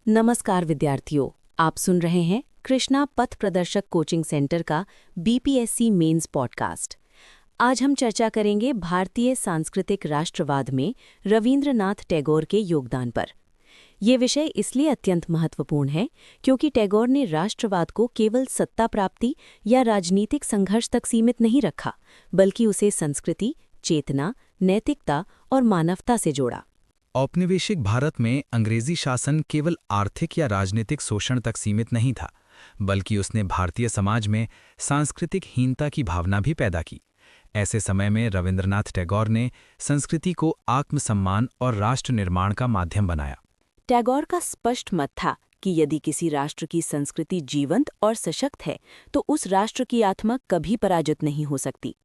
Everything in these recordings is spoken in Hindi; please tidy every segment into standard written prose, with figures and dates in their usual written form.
नमस्कार विद्यार्थियों, आप सुन रहे हैं कृष्णा पथ प्रदर्शक कोचिंग सेंटर का बीपीएससी मेंस पॉडकास्ट। आज हम चर्चा करेंगे भारतीय सांस्कृतिक राष्ट्रवाद में रवींद्रनाथ टैगोर के योगदान पर। ये विषय इसलिए अत्यंत महत्वपूर्ण है क्योंकि टैगोर ने राष्ट्रवाद को केवल सत्ता प्राप्ति या राजनीतिक संघर्ष तक सीमित नहीं रखा, बल्कि उसे संस्कृति, चेतना, नैतिकता और मानवता से जोड़ा। औपनिवेशिक भारत में अंग्रेजी शासन केवल आर्थिक या राजनीतिक शोषण तक सीमित नहीं था, बल्कि उसने भारतीय समाज में सांस्कृतिक हीनता की भावना भी पैदा की। ऐसे समय में रवींद्रनाथ टैगोर ने संस्कृति को आत्मसम्मान और राष्ट्र निर्माण का माध्यम बनाया। टैगोर का स्पष्ट मत था कि यदि किसी राष्ट्र की संस्कृति जीवंत और सशक्त है, तो उस राष्ट्र की आत्मा कभी पराजित नहीं हो सकती।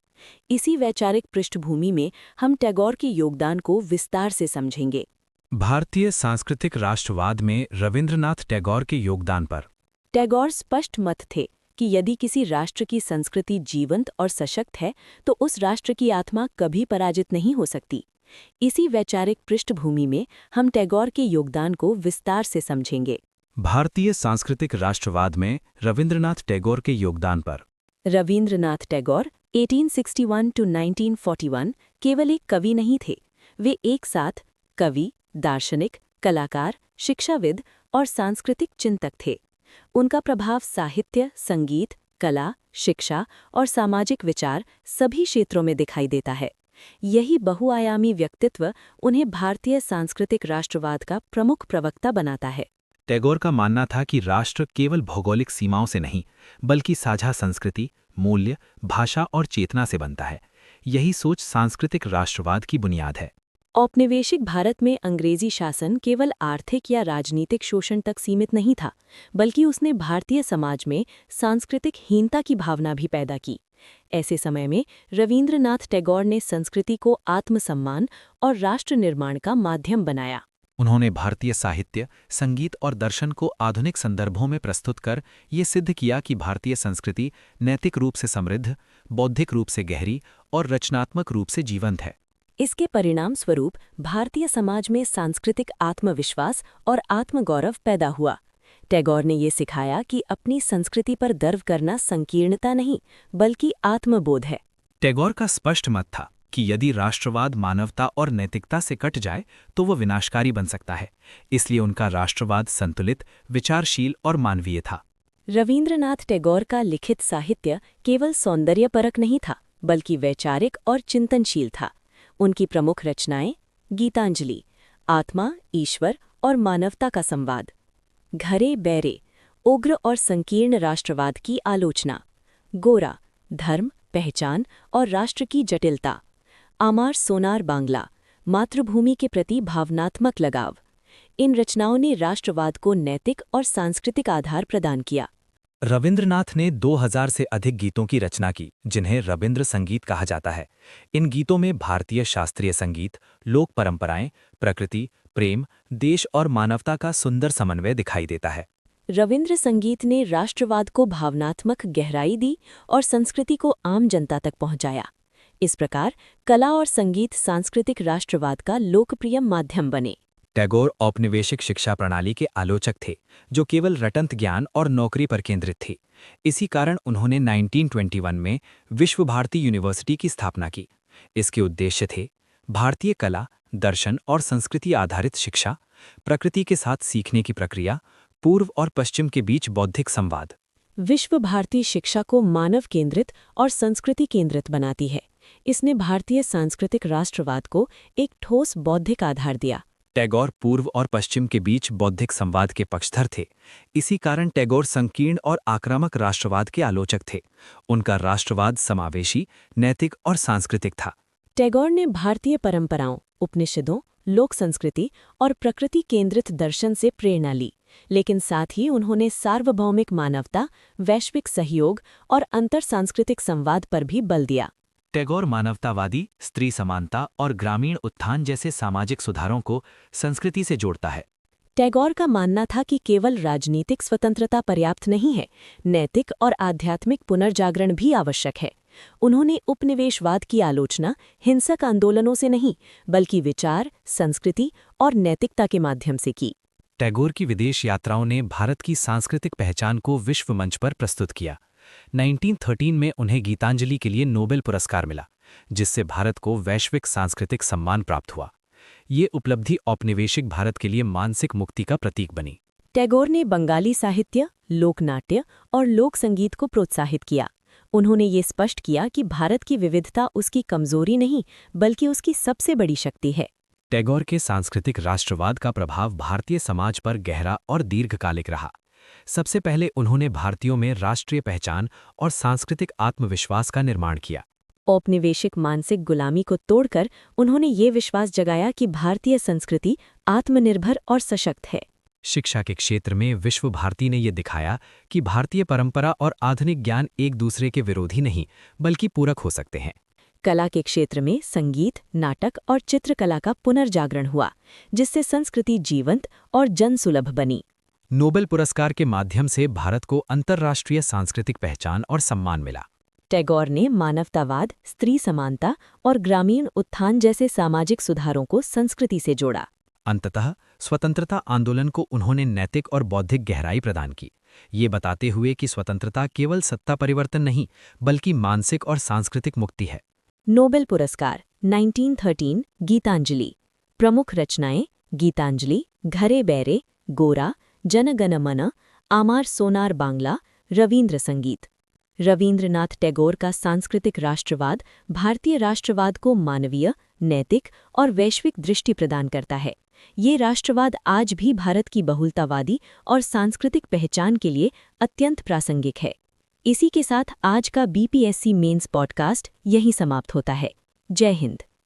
इसी वैचारिक पृष्ठभूमि में हम टैगोर के योगदान को विस्तार से समझेंगे। भारतीय सांस्कृतिक राष्ट्रवाद में रवींद्रनाथ टैगोर के योगदान पर टैगोर स्पष्ट मत थे कि यदि किसी राष्ट्र की संस्कृति जीवंत और सशक्त है, तो उस राष्ट्र की आत्मा कभी पराजित नहीं हो सकती। इसी वैचारिक पृष्ठभूमि में हम टैगोर के योगदान को विस्तार से समझेंगे। भारतीय सांस्कृतिक राष्ट्रवाद में रवींद्रनाथ टैगोर के योगदान पर रवींद्रनाथ टैगोर 1861 to 1941 केवल एक कवि नहीं थे। वे एक साथ कवि, दार्शनिक, कलाकार, शिक्षाविद और सांस्कृतिक चिंतक थे। उनका प्रभाव साहित्य, संगीत, कला, शिक्षा और सामाजिक विचार सभी क्षेत्रों में दिखाई देता है। यही बहुआयामी व्यक्तित्व उन्हें भारतीय सांस्कृतिक राष्ट्रवाद का प्रमुख प्रवक्ता बनाता है। टैगोर का मानना था कि राष्ट्र केवल भौगोलिक सीमाओं से नहीं, बल्कि साझा संस्कृति, मूल्य, भाषा और चेतना से बनता है। यही सोच सांस्कृतिक राष्ट्रवाद की बुनियाद है। औपनिवेशिक भारत में अंग्रेजी शासन केवल आर्थिक या राजनीतिक शोषण तक सीमित नहीं था, बल्कि उसने भारतीय समाज में सांस्कृतिक हीनता की भावना भी पैदा की। ऐसे समय में रवींद्रनाथ टैगोर ने संस्कृति को आत्मसम्मान और राष्ट्र निर्माण का माध्यम बनाया। उन्होंने भारतीय साहित्य, संगीत और दर्शन को आधुनिक संदर्भों में प्रस्तुत कर ये सिद्ध किया कि भारतीय संस्कृति नैतिक रूप से समृद्ध, बौद्धिक रूप से गहरी और रचनात्मक रूप से जीवंत है। इसके परिणाम स्वरूप भारतीय समाज में सांस्कृतिक आत्मविश्वास और आत्मगौरव पैदा हुआ। टैगोर ने ये सिखाया कि अपनी संस्कृति पर गर्व करना संकीर्णता नहीं, बल्कि आत्मबोध है। टैगोर का स्पष्ट मत था कि यदि राष्ट्रवाद मानवता और नैतिकता से कट जाए तो वह विनाशकारी बन सकता है। इसलिए उनका राष्ट्रवाद संतुलित, विचारशील और मानवीय था। रवींद्रनाथ टैगोर का लिखित साहित्य केवल सौंदर्यपरक नहीं था, बल्कि वैचारिक और चिंतनशील था। उनकी प्रमुख रचनाएं गीतांजलि, आत्मा, ईश्वर और मानवता का संवाद, घरे बैरे, उग्र और संकीर्ण राष्ट्रवाद की आलोचना, गोरा, धर्म, पहचान और राष्ट्र की जटिलता, आमार सोनार बांग्ला, मातृभूमि के प्रति भावनात्मक लगाव। इन रचनाओं ने राष्ट्रवाद को नैतिक और सांस्कृतिक आधार प्रदान किया। रवींद्रनाथ ने 2000 से अधिक गीतों की रचना की, जिन्हें रवींद्र संगीत कहा जाता है। इन गीतों में भारतीय शास्त्रीय संगीत, लोक परंपराएं, प्रकृति, प्रेम, देश और मानवता का सुंदर समन्वय दिखाई देता है। रवींद्र संगीत ने राष्ट्रवाद को भावनात्मक गहराई दी और संस्कृति को आम जनता तक पहुंचाया। इस प्रकार कला और संगीत सांस्कृतिक राष्ट्रवाद का लोकप्रिय माध्यम बने। टैगोर औपनिवेशिक शिक्षा प्रणाली के आलोचक थे, जो केवल रटंत ज्ञान और नौकरी पर केंद्रित थी। इसी कारण उन्होंने 1921 में विश्व भारती यूनिवर्सिटी की स्थापना की। इसके उद्देश्य थे भारतीय कला, दर्शन और संस्कृति आधारित शिक्षा, प्रकृति के साथ सीखने की प्रक्रिया, पूर्व और पश्चिम के बीच बौद्धिक संवाद। विश्व भारती शिक्षा को मानव केंद्रित और संस्कृति केंद्रित बनाती है। इसने भारतीय सांस्कृतिक राष्ट्रवाद को एक ठोस बौद्धिक आधार दिया। टैगोर पूर्व और पश्चिम के बीच बौद्धिक संवाद के पक्षधर थे। इसी कारण टैगोर संकीर्ण और आक्रामक राष्ट्रवाद के आलोचक थे। उनका राष्ट्रवाद समावेशी, नैतिक और सांस्कृतिक था। टैगोर ने भारतीय परंपराओं, उपनिषदों, लोक संस्कृति और प्रकृति केंद्रित दर्शन से प्रेरणा ली, लेकिन साथ ही उन्होंने सार्वभौमिक मानवता, वैश्विक सहयोग और अंतर सांस्कृतिक संवाद पर भी बल दिया। टैगोर मानवतावादी, स्त्री समानता और ग्रामीण उत्थान जैसे सामाजिक सुधारों को संस्कृति से जोड़ता है। टैगोर का मानना था कि केवल राजनीतिक स्वतंत्रता पर्याप्त नहीं है, नैतिक और आध्यात्मिक पुनर्जागरण भी आवश्यक है। उन्होंने उपनिवेशवाद की आलोचना हिंसक आंदोलनों से नहीं, बल्कि विचार, संस्कृति और नैतिकता के माध्यम से की। टैगोर की विदेश यात्राओं ने भारत की सांस्कृतिक पहचान को विश्व मंच पर प्रस्तुत किया। 1913 में उन्हें गीतांजलि के लिए नोबेल पुरस्कार मिला, जिससे भारत को वैश्विक सांस्कृतिक सम्मान प्राप्त हुआ। ये उपलब्धि औपनिवेशिक भारत के लिए मानसिक मुक्ति का प्रतीक बनी। टैगोर ने बंगाली साहित्य, लोकनाट्य और लोक संगीत को प्रोत्साहित किया। उन्होंने ये स्पष्ट किया कि भारत की विविधता उसकी कमजोरी नहीं, बल्कि उसकी सबसे बड़ी शक्ति है। टैगोर के सांस्कृतिक राष्ट्रवाद का प्रभाव भारतीय समाज पर गहरा और दीर्घकालिक रहा। सबसे पहले उन्होंने भारतीयों में राष्ट्रीय पहचान और सांस्कृतिक आत्मविश्वास का निर्माण किया। औपनिवेशिक मानसिक गुलामी को तोड़कर उन्होंने ये विश्वास जगाया कि भारतीय संस्कृति आत्मनिर्भर और सशक्त है। शिक्षा के क्षेत्र में विश्व भारती ने ये दिखाया कि भारतीय परंपरा और आधुनिक ज्ञान एक दूसरे के विरोधी नहीं, बल्कि पूरक हो सकते हैं। कला के क्षेत्र में संगीत, नाटक और चित्रकला का पुनर्जागरण हुआ, जिससे संस्कृति जीवंत और जनसुलभ बनी। नोबेल पुरस्कार के माध्यम से भारत को अंतर्राष्ट्रीय सांस्कृतिक पहचान और सम्मान मिला। टैगोर ने मानवतावाद, स्त्री समानता और ग्रामीण उत्थान जैसे सामाजिक सुधारों को संस्कृति से जोड़ा। अंततः स्वतंत्रता आंदोलन को उन्होंने नैतिक और बौद्धिक गहराई प्रदान की, ये बताते हुए कि स्वतंत्रता केवल सत्ता परिवर्तन नहीं, बल्कि मानसिक और सांस्कृतिक मुक्ति है। नोबेल पुरस्कार 1913 गीतांजलि। प्रमुख रचनाएं: गीतांजलि, घरे बैरे, गोरा, जन गण मन, आमार सोनार बांग्ला, रवींद्र संगीत। रवींद्रनाथ टैगोर का सांस्कृतिक राष्ट्रवाद भारतीय राष्ट्रवाद को मानवीय, नैतिक और वैश्विक दृष्टि प्रदान करता है। ये राष्ट्रवाद आज भी भारत की बहुलतावादी और सांस्कृतिक पहचान के लिए अत्यंत प्रासंगिक है। इसी के साथ आज का बीपीएससी मेंस पॉडकास्ट यहीं समाप्त होता है। जय हिंद।